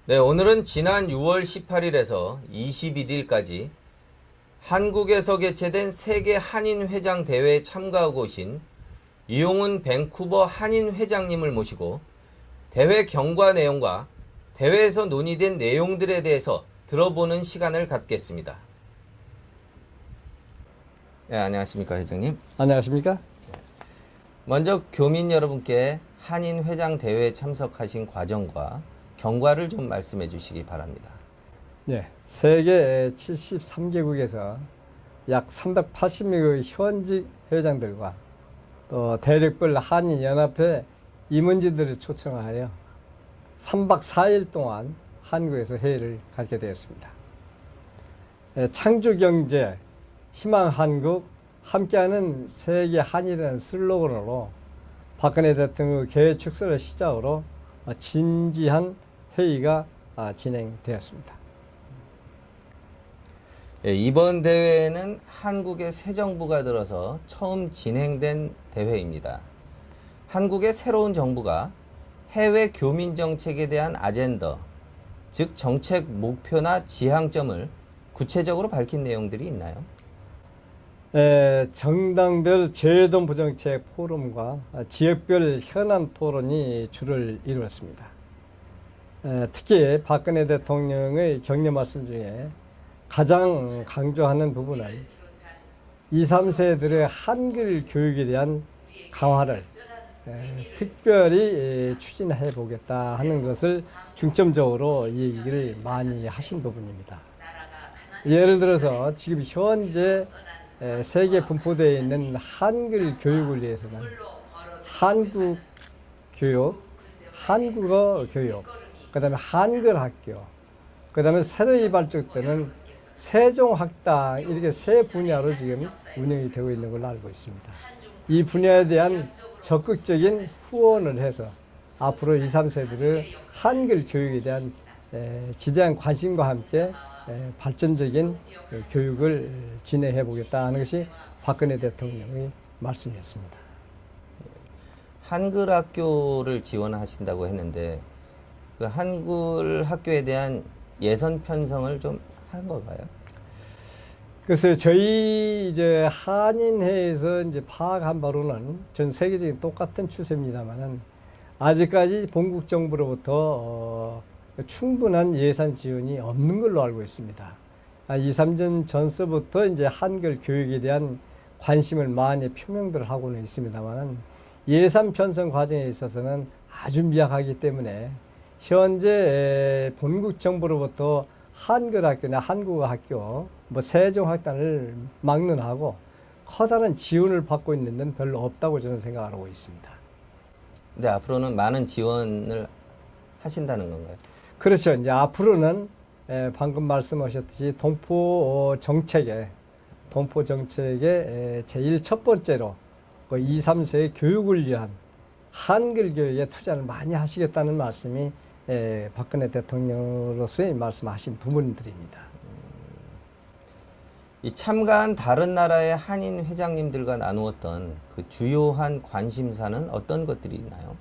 네, 오늘은 지난 6월 18일에서 21일까지 한국에서 개최된 세계 한인회장 대회에 참가하고 오신 이용훈 밴쿠버 한인회장님을 모시고 대회 경과 내용과 대회에서 논의된 내용들에 대해서 들어보는 시간을 갖겠습니다. 네, 안녕하십니까, 회장님. 안녕하십니까? 먼저 교민 여러분께 한인회장 대회에 참석하신 과정과 경과를 좀 말씀해 주시기 바랍니다. 네, 세계 73개국에서 약 380명의 현직 회장들과 또 대륙별 한인연합회 임원진들을 초청하여 3박 4일 동안 한국에서 회의를 갖게 되었습니다. 창조경제, 희망한국, 함께하는 세계 한일이라는 슬로건으로 박근혜 대통령의 개회 축소를 시작으로 진지한 회의가 진행되었습니다. 이번 대회는 한국의 새 정부가 들어서 처음 진행된 대회입니다. 한국의 새로운 정부가 해외 교민 정책에 대한 아젠더, 즉 정책 목표나 지향점을 구체적으로 밝힌 내용들이 있나요? 정당별 재외동부정책 포럼과 지역별 현안 토론이 주를 이루었습니다. 특히 박근혜 대통령의 격려 말씀 중에 가장 강조하는 부분은 20, 3세들의 한글 교육에 대한 강화를 특별히 추진해 보겠다 하는 것을 중점적으로 얘기를 많이 하신 부분입니다. 예를 들어서 지금 현재 세계 분포되어 있는 한글 교육을 위해서는 한국 교육, 한국어 교육, 그 다음에 한글 학교, 그 다음에 새로이 발족되는 세종학당, 이렇게 세 분야로 지금 운영이 되고 있는 걸로 알고 있습니다. 이 분야에 대한 적극적인 후원을 해서 앞으로 20, 3세들의 한글 교육에 대한 지대한 관심과 함께 발전적인 교육을 진행해 보겠다 하는 것이 박근혜 대통령의 말씀이었습니다. 한글 학교를 지원하신다고 했는데 그 한글 학교에 대한 예산 편성을 좀 한 건가요? 그래서 저희 이제 한인회에서 이제 파악한 바로는 전 세계적인 똑같은 추세입니다만은 아직까지 본국 정부로부터 충분한 예산 지원이 없는 걸로 알고 있습니다. 2, 3년 전서부터 이제 한글 교육에 대한 관심을 많이 표명들 하고는 있습니다만은 예산 편성 과정에 있어서는 아주 미약하기 때문에 현재 본국 정부로부터 한글 학교나 한국어 학교, 세종학단을 막론하고 커다란 지원을 받고 있는 데는 별로 없다고 저는 생각하고 있습니다. 근데 앞으로는 많은 지원을 하신다는 건가요? 그렇죠. 이제 앞으로는 방금 말씀하셨듯이 동포 정책에 제일 첫 번째로 2, 3세의 교육을 위한 한글 교육에 투자를 많이 하시겠다는 말씀이 박근혜 대통령으로서의 말씀하신 부분들입니다. 이 참가한 다른 나라의 한인 회장님들과 나누었던 그 주요한 관심사는 어떤 것들이 있나요?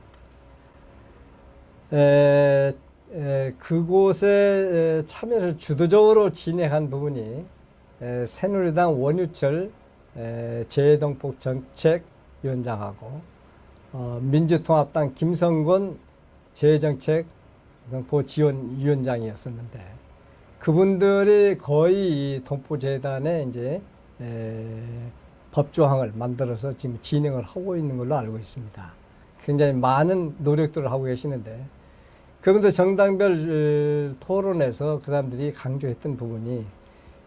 그곳에 참여를 주도적으로 진행한 부분이 새누리당 원유철 재외동포 정책위원장하고 민주통합당 김성곤 재외정책 동포지원위원장이었었는데 그분들이 거의 동포재단에 이제 법조항을 만들어서 지금 진행을 하고 있는 걸로 알고 있습니다. 굉장히 많은 노력들을 하고 계시는데 그분들 정당별 토론에서 그 사람들이 강조했던 부분이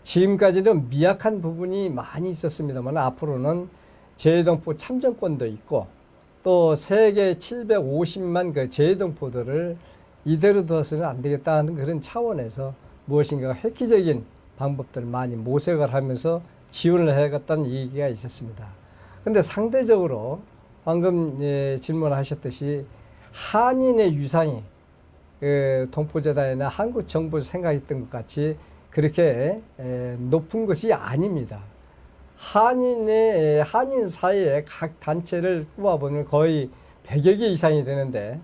지금까지는 미약한 부분이 많이 있었습니다만 앞으로는 재외동포 참정권도 있고 또 세계 750만 그 재외동포들을 이대로 둬서는 안 되겠다는 그런 차원에서 무엇인가 획기적인 방법들을 많이 모색을 하면서 지원을 해야겠다는 얘기가 있었습니다. 그런데 상대적으로 방금 질문하셨듯이 한인의 유상이 동포재단이나 한국 정부에서 생각했던 것 같이 그렇게 높은 것이 아닙니다. 한인 사이에 각 단체를 꼽아보면 거의 100여 개 이상이 되는데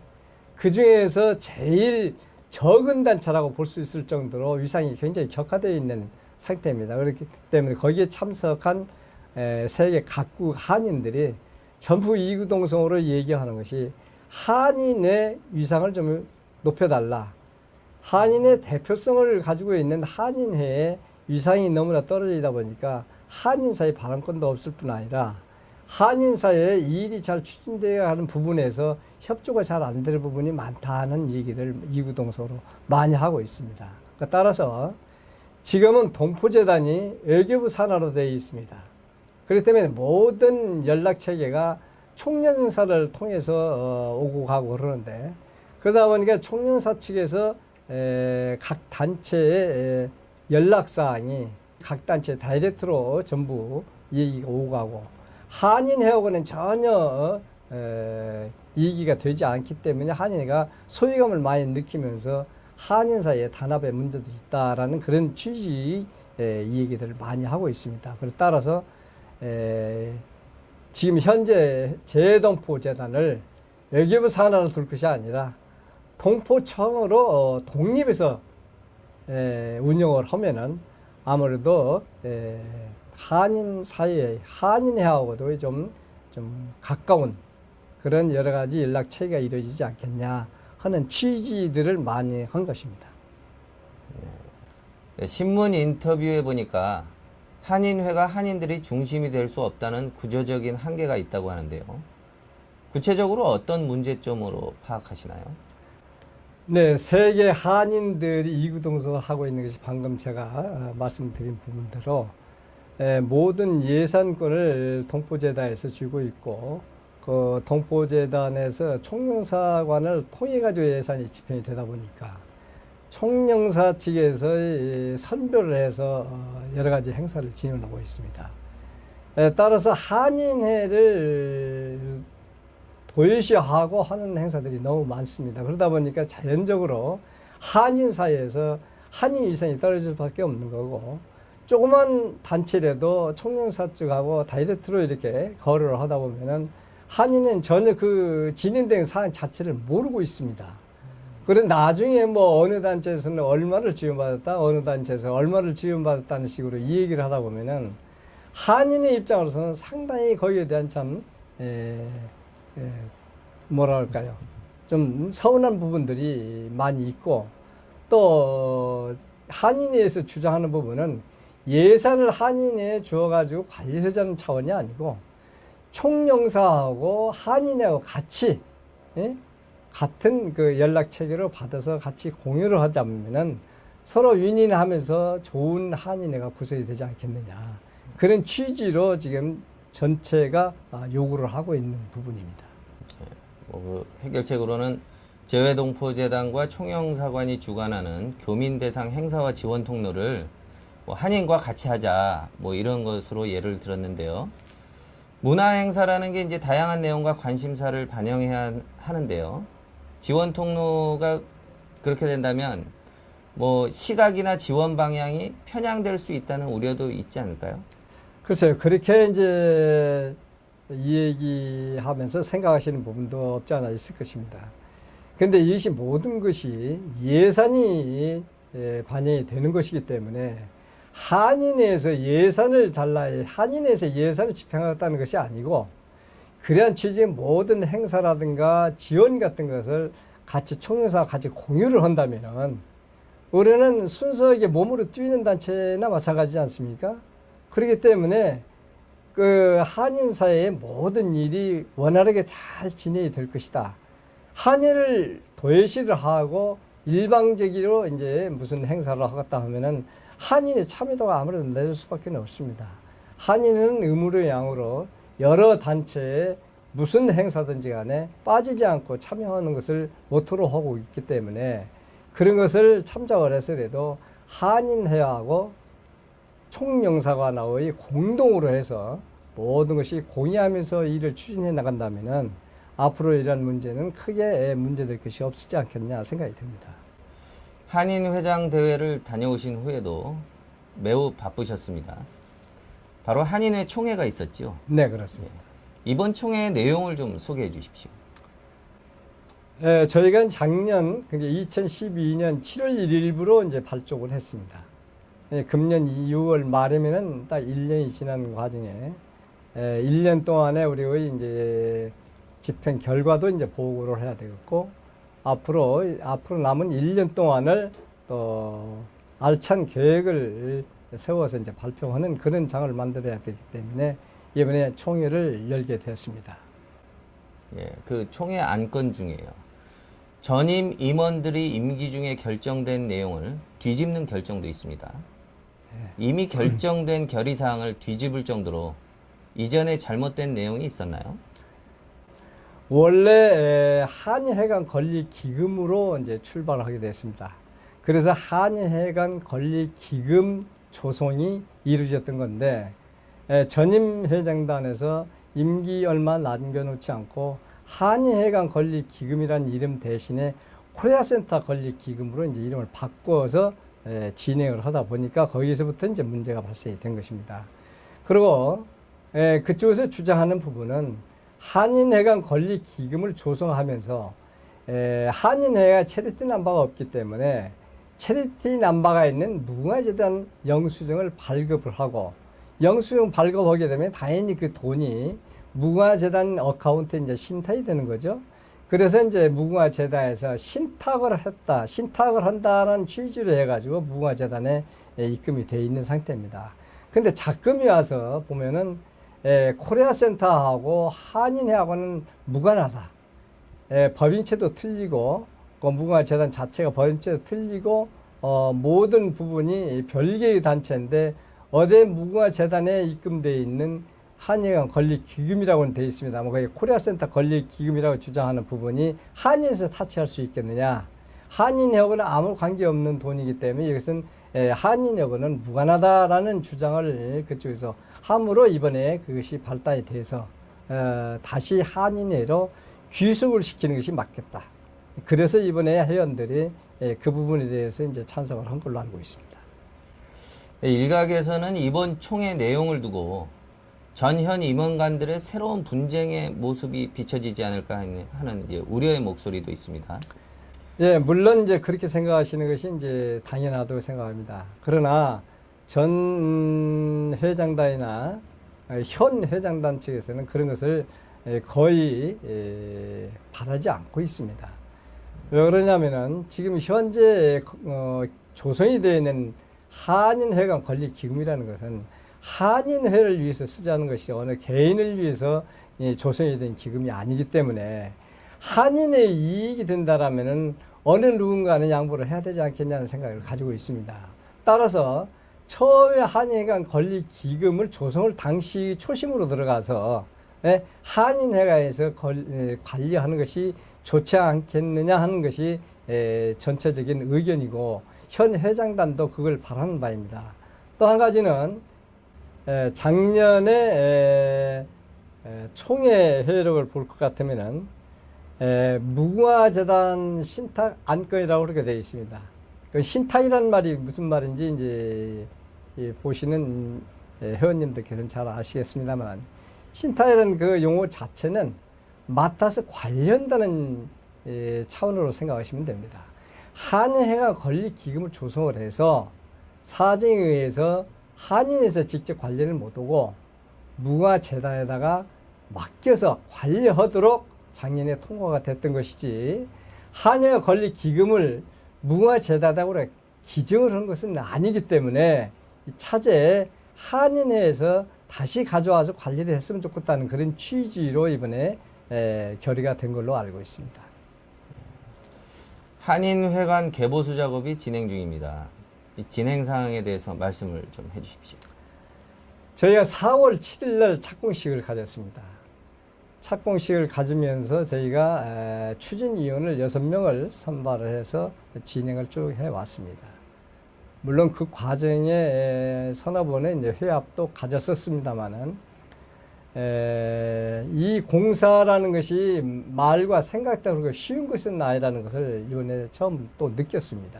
그 중에서 제일 적은 단체라고 볼 수 있을 정도로 위상이 굉장히 격화되어 있는 상태입니다. 그렇기 때문에 거기에 참석한 세계 각국 한인들이 전부 이구동성으로 얘기하는 것이 한인의 위상을 좀 높여달라. 한인의 대표성을 가지고 있는 한인회의 위상이 너무나 떨어지다 보니까 한인사의 발언권도 없을 뿐 아니라 한인사의 일이 잘 추진되어야 하는 부분에서 협조가 잘 안 되는 부분이 많다는 얘기를 이구동성으로 많이 하고 있습니다. 따라서 지금은 동포재단이 외교부 산하로 되어 있습니다. 그렇기 때문에 모든 연락체계가 총련사를 통해서 오고 가고 그러는데, 그러다 보니까 총련사 측에서 각 단체의 연락사항이 각 단체 다이렉트로 전부 얘기가 오고 가고, 한인회하고는 전혀 얘기가 되지 않기 때문에 한인회가 소외감을 많이 느끼면서 한인 사이에 단합의 문제도 있다라는 그런 취지의 이 얘기들을 많이 하고 있습니다. 그래 따라서 지금 현재 재동포재단을 외교부 산하로 둘 것이 아니라 동포청으로 독립해서 운영을 하면은 아무래도 한인 사이에 한인회하고도 좀 가까운 그런 여러 가지 연락 체계가 이루어지지 않겠냐 하는 취지들을 많이 한 것입니다. 네, 신문 인터뷰에 보니까 한인회가 한인들이 중심이 될 수 없다는 구조적인 한계가 있다고 하는데요. 구체적으로 어떤 문제점으로 파악하시나요? 네, 세계 한인들이 이구동성을 하고 있는 것이 방금 제가 말씀드린 부분대로 모든 예산권을 동포재단에서 쥐고 있고, 그 동포재단에서 총영사관을 통해 가지고 예산이 집행이 되다 보니까 총영사 측에서 선별을 해서 여러 가지 행사를 진행하고 있습니다. 따라서 한인회를 도외시하고 하는 행사들이 너무 많습니다. 그러다 보니까 자연적으로 한인 사이에서 한인 위상이 떨어질 수밖에 없는 거고, 조그만 단체라도 총영사 측하고 다이렉트로 이렇게 거래를 하다 보면은 한인은 전혀 그 진행된 사안 자체를 모르고 있습니다. 그런 나중에 뭐 어느 단체에서는 얼마를 지원받았다, 어느 단체에서 얼마를 지원받았다는 식으로 이 얘기를 하다 보면은 한인의 입장으로서는 상당히 거기에 대한 참 뭐랄까요, 좀 서운한 부분들이 많이 있고, 또 한인회에서 주장하는 부분은 예산을 한인회에 주어가지고 관리하자는 차원이 아니고 총영사하고 한인회하고 같이 같은 그 연락 체계를 받아서 같이 공유를 하자면은 서로 윈윈하면서 좋은 한인회가 구성이 되지 않겠느냐, 그런 취지로 지금 전체가 요구를 하고 있는 부분입니다. 그 해결책으로는 재외동포재단과 총영사관이 주관하는 교민 대상 행사와 지원 통로를 한인과 같이 하자, 이런 것으로 예를 들었는데요. 문화 행사라는 게 이제 다양한 내용과 관심사를 반영해야 하는데요. 지원 통로가 그렇게 된다면 시각이나 지원 방향이 편향될 수 있다는 우려도 있지 않을까요? 글쎄요, 그렇게 이제 이 얘기하면서 생각하시는 부분도 없지 않아 있을 것입니다. 근데 이것이 모든 것이 예산이 반영이 되는 것이기 때문에 한인회에서 예산을 달라, 한인회에서 예산을 집행하겠다는 것이 아니고, 그러한 취지의 모든 행사라든가 지원 같은 것을 같이 총영사와 같이 공유를 한다면은 우리는 순수하게 몸으로 뛰는 단체나 마찬가지지 않습니까? 그렇기 때문에 그 한인사회의 모든 일이 원활하게 잘 진행이 될 것이다. 한인을 도외시를 하고 일방적으로 이제 무슨 행사를 하겠다 하면은 한인의 참여도가 아무래도 낮을 수밖에 없습니다. 한인은 의무로 양으로 여러 단체에 무슨 행사든지 간에 빠지지 않고 참여하는 것을 모토로 하고 있기 때문에 그런 것을 참작을 해서라도 한인회하고 총영사관의 공동으로 해서 모든 것이 공유하면서 일을 추진해 나간다면은 앞으로 이런 문제는 크게 문제될 것이 없지 않겠냐 생각이 듭니다. 한인 회장 대회를 다녀오신 후에도 매우 바쁘셨습니다. 바로 한인회 총회가 있었죠. 네, 그렇습니다. 이번 총회의 내용을 좀 소개해 주십시오. 저희가 작년, 그게 2012년 7월 1일부로 이제 발족을 했습니다. 금년 6월 말이면은 딱 1년이 지난 과정에 1년 동안에 우리의 이제 집행 결과도 이제 보고를 해야 되겠고, 앞으로 남은 1년 동안을 또 알찬 계획을 세워서 이제 발표하는 그런 장을 만들어야 되기 때문에 이번에 총회를 열게 되었습니다. 예, 그 총회 안건 중에요. 전임 임원들이 임기 중에 결정된 내용을 뒤집는 결정도 있습니다. 이미 결정된 결의사항을 뒤집을 정도로 이전에 잘못된 내용이 있었나요? 원래 한일해관 건립기금으로 이제 출발을 하게 됐습니다. 그래서 한일해관 건립기금 조성이 이루어졌던 건데, 전임 회장단에서 임기 얼마 남겨놓지 않고 한일해관 건립기금이라는 이름 대신에 코리아센터 건립기금으로 이제 이름을 바꿔서 진행을 하다 보니까 거기서부터 이제 문제가 발생이 된 것입니다. 그리고 그쪽에서 주장하는 부분은 한인회관 건립기금을 조성하면서 한인회가 체리티 남바가 없기 때문에 체리티 남바가 있는 무궁화재단 영수증을 발급을 하고, 영수증 발급하게 되면 당연히 그 돈이 무궁화재단 어카운트에 이제 신탁이 되는 거죠. 그래서 이제 무궁화재단에서 신탁을 한다는 취지로 해가지고 무궁화재단에 입금이 되어 있는 상태입니다. 근데 작금이 와서 보면은 코리아센터하고 한인회하고는 무관하다. 법인체도 틀리고, 그 무궁화재단 자체가 법인체도 틀리고, 모든 부분이 별개의 단체인데, 어디 무궁화재단에 입금되어 있는 한인회관 건립기금이라고는 되어 있습니다. 뭐 거기 코리아센터 건립기금이라고 주장하는 부분이 한인에서 타치할 수 있겠느냐. 한인회하고는 아무 관계없는 돈이기 때문에 이것은 한인회하고는 무관하다라는 주장을 그쪽에서 함으로 이번에 그것이 발단이 돼서 다시 한인회로 귀속을 시키는 것이 맞겠다. 그래서 이번에 회원들이 그 부분에 대해서 이제 찬성을 한 걸로 알고 있습니다. 일각에서는 이번 총회 내용을 두고 전현 임원관들의 새로운 분쟁의 모습이 비춰지지 않을까 하는 우려의 목소리도 있습니다. 예, 물론 이제 그렇게 생각하시는 것이 이제 당연하다고 생각합니다. 그러나 전 회장단이나 현 회장단 측에서는 그런 것을 거의 바라지 않고 있습니다. 왜 그러냐면은 지금 현재 조성이 되어 있는 한인회관 건립기금이라는 것은 한인회를 위해서 쓰자는 것이 어느 개인을 위해서 조성이 된 기금이 아니기 때문에 한인의 이익이 된다라면은 어느 누군가는 양보를 해야 되지 않겠냐는 생각을 가지고 있습니다. 따라서 처음에 한인회관 건립기금을 조성을 당시 초심으로 들어가서 한인회관에서 관리하는 것이 좋지 않겠느냐 하는 것이 전체적인 의견이고, 현 회장단도 그걸 바라는 바입니다. 또 한 가지는 작년에 총회 회력을 볼 것 같으면은 무궁화재단 신탁 안건이라고 그렇게 되어 있습니다. 그 신탁이라는 말이 무슨 말인지 이제 보시는 회원님들께서는 잘 아시겠습니다만, 신탁이라는 그 용어 자체는 맡아서 관련다는 차원으로 생각하시면 됩니다. 한인회관 건립기금을 조성을 해서 사정에 의해서 한인에서 직접 관리를 못하고 무궁화재단에다가 맡겨서 관리하도록 작년에 통과가 됐던 것이지, 한인회관 건립기금을 무궁화재단으로 기증을 한 것은 아니기 때문에 차제에 한인회에서 다시 가져와서 관리를 했으면 좋겠다는 그런 취지로 이번에 결의가 된 걸로 알고 있습니다. 한인회관 개보수 작업이 진행 중입니다. 이 진행 사항에 대해서 말씀을 좀 해주십시오. 저희가 4월 7일 날 착공식을 가졌습니다. 착공식을 가지면서 저희가 추진위원을 6명을 선발을 해서 진행을 쭉 해왔습니다. 물론 그 과정에 서너 번의 이제 회합도 가졌었습니다만은, 이 공사라는 것이 말과 생각대로 쉬운 것은 아니라는 것을 이번에 처음 또 느꼈습니다.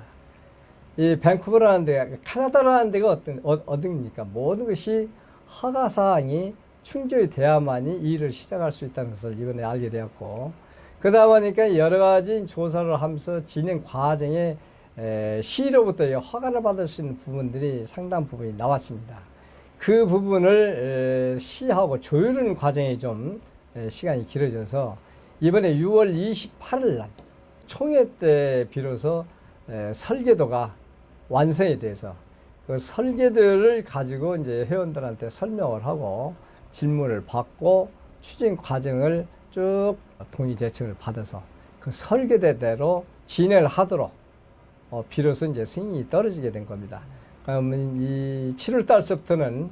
이 밴쿠버라는 데가, 캐나다라는 데가 어딘니까 모든 것이 허가사항이 충족이 돼야만이 이 일을 시작할 수 있다는 것을 이번에 알게 되었고, 그러다 보니까 여러 가지 조사를 하면서 진행 과정에 시로부터 허가를 받을 수 있는 부분들이 상당 부분이 나왔습니다. 그 부분을 시하고 조율하는 과정이 좀 시간이 길어져서 이번에 6월 28일 날 총회 때 비로소 설계도가 완성이 돼서 그 설계도를 가지고 이제 회원들한테 설명을 하고 질문을 받고 추진 과정을 쭉 동의 제청을 받아서 그 설계대로 진행을 하도록 비로소 이제 승인이 떨어지게 된 겁니다. 그러면 이 7월 달서부터는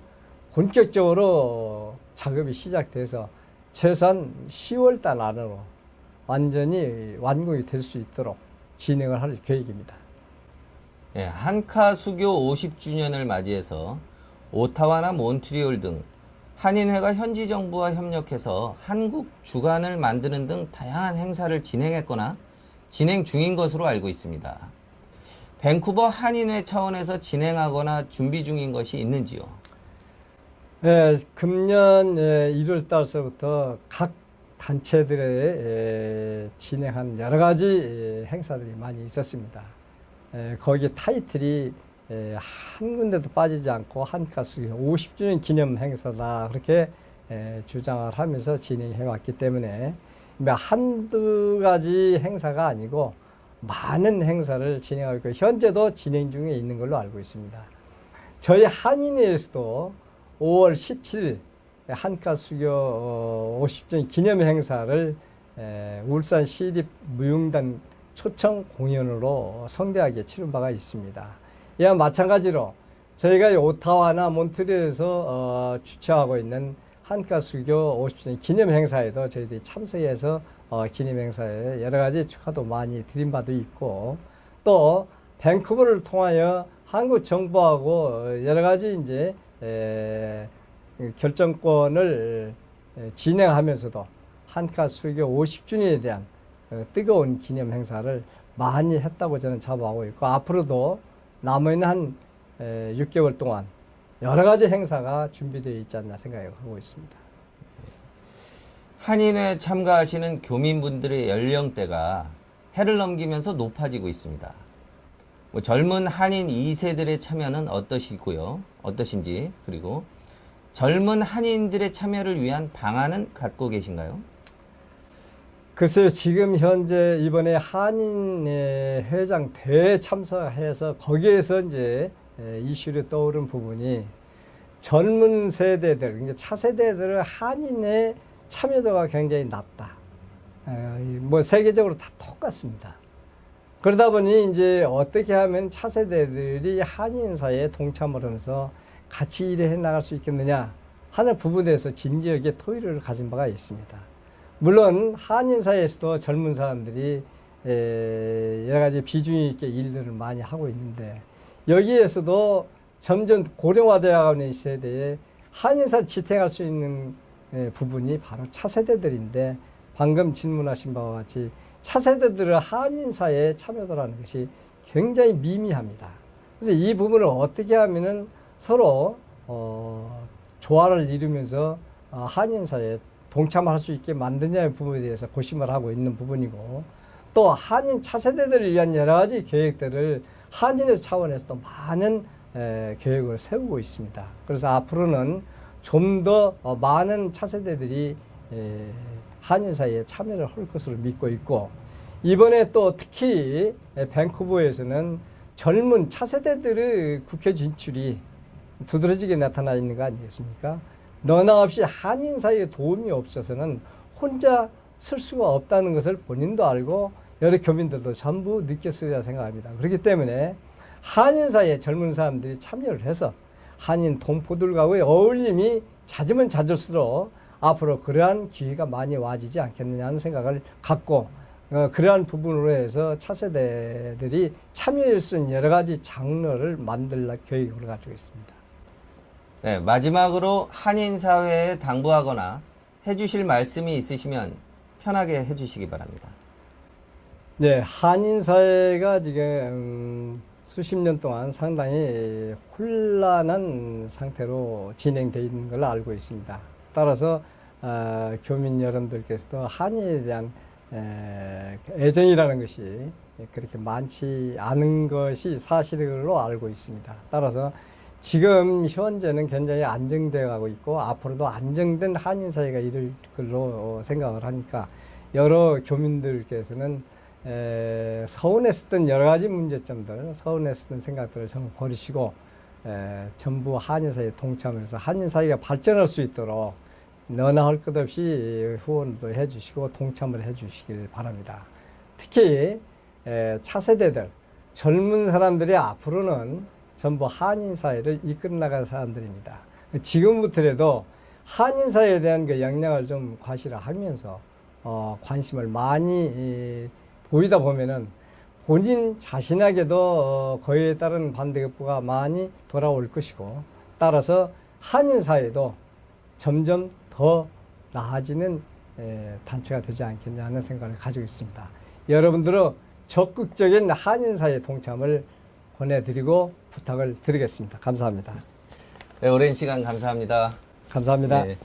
본격적으로 작업이 시작돼서 최소한 10월 달 안으로 완전히 완공이 될 수 있도록 진행을 할 계획입니다. 네, 한카 수교 50주년을 맞이해서 오타와나 몬트리올 등 한인회가 현지 정부와 협력해서 한국 주간을 만드는 등 다양한 행사를 진행했거나 진행 중인 것으로 알고 있습니다. 밴쿠버 한인회 차원에서 진행하거나 준비 중인 것이 있는지요? 네, 금년 1월 달서부터 각 단체들의 진행한 여러 가지 행사들이 많이 있었습니다. 거기 타이틀이 한 군데도 빠지지 않고 한카 수교 50주년 기념 행사다 그렇게 주장을 하면서 진행해 왔기 때문에 한두 가지 행사가 아니고 많은 행사를 진행하고 있고 현재도 진행 중에 있는 걸로 알고 있습니다. 저희 한인회에서도 5월 17일 한카 수교 50주년 기념 행사를 울산 시립 무용단 초청 공연으로 성대하게 치른 바가 있습니다. 이와 마찬가지로 저희가 오타와나 몬트리올에서 주최하고 있는 한카 수교 50주년 기념 행사에도 저희들이 참석해서 기념 행사에 여러 가지 축하도 많이 드린 바도 있고 또 밴쿠버를 통하여 한국 정부하고 여러 가지 이제 결정권을 진행하면서도 한카 수교 50주년에 대한 뜨거운 기념 행사를 많이 했다고 저는 자부하고 있고 앞으로도 남은 한 6개월 동안 여러 가지 행사가 준비되어 있지 않나 생각하고 있습니다. 한인회 참가하시는 교민분들의 연령대가 해를 넘기면서 높아지고 있습니다. 젊은 한인 2세들의 참여는 어떠신지 그리고 젊은 한인들의 참여를 위한 방안은 갖고 계신가요? 글쎄요, 지금 현재 이번에 한인회 회장 대회에 참석해서 거기에서 이제 이슈로 떠오른 부분이 젊은 세대들, 그러니까 차세대들의 한인회 참여도가 굉장히 낮다. 뭐 세계적으로 다 똑같습니다. 그러다 보니 이제 어떻게 하면 차세대들이 한인사에 동참을 하면서 같이 일해 나갈 수 있겠느냐 하는 부분에 대해서 진지하게 토의를 가진 바가 있습니다. 물론 한인사에서도 젊은 사람들이 여러 가지 비중 있게 일들을 많이 하고 있는데 여기에서도 점점 고령화되어 가는 이 세대에 한인사 지탱할 수 있는 부분이 바로 차세대들인데 방금 질문하신 바와 같이 차세대들의 한인사에 참여하는 것이 굉장히 미미합니다. 그래서 이 부분을 어떻게 하면은 서로 조화를 이루면서 한인사에 동참할 수 있게 만드냐의 부분에 대해서 고심을 하고 있는 부분이고 또 한인 차세대들을 위한 여러 가지 계획들을 한인회 차원에서도 많은 계획을 세우고 있습니다. 그래서 앞으로는 좀 더 많은 차세대들이 한인사에 참여를 할 것으로 믿고 있고 이번에 또 특히 밴쿠버에서는 젊은 차세대들의 국회 진출이 두드러지게 나타나 있는 거 아니겠습니까? 너나 없이 한인사에 도움이 없어서는 혼자 쓸 수가 없다는 것을 본인도 알고 여러 교민들도 전부 느꼈으리라 생각합니다. 그렇기 때문에 한인사에 젊은 사람들이 참여를 해서 한인 동포들과의 어울림이 잦으면 잦을수록 앞으로 그러한 기회가 많이 와지지 않겠느냐 하는 생각을 갖고 그러한 부분으로 해서 차세대들이 참여할 수 있는 여러 가지 장르를 만들 계획을 가지고 있습니다. 네, 마지막으로 한인사회에 당부하거나 해주실 말씀이 있으시면 편하게 해주시기 바랍니다. 네, 한인사회가 지금 수십 년 동안 상당히 혼란한 상태로 진행되어 있는 걸로 알고 있습니다. 따라서 교민 여러분들께서도 한인에 대한 애정이라는 것이 그렇게 많지 않은 것이 사실로 알고 있습니다. 따라서 지금 현재는 굉장히 안정되어 가고 있고 앞으로도 안정된 한인 사회가 이룰 걸로 생각을 하니까 여러 교민들께서는 서운했었던 여러 가지 문제점들, 서운했었던 생각들을 전부 버리시고 전부 한인 사회에 동참해서 한인 사회가 발전할 수 있도록 너나 할 것 없이 후원도 해주시고 동참을 해주시길 바랍니다. 특히 차세대들, 젊은 사람들이 앞으로는 전부 한인 사회를 이끌어 나갈 사람들입니다. 지금부터라도 한인 사회에 대한 그 영향을 좀 과시하면서 관심을 많이 보이다 보면은 본인 자신에게도 그에 따른 반대급부가 많이 돌아올 것이고 따라서 한인 사회도 점점 더 나아지는 단체가 되지 않겠냐 하는 생각을 가지고 있습니다. 여러분들은 적극적인 한인 사회 동참을 권해드리고 부탁을 드리겠습니다. 감사합니다. 네, 오랜 시간 감사합니다. 감사합니다. 네.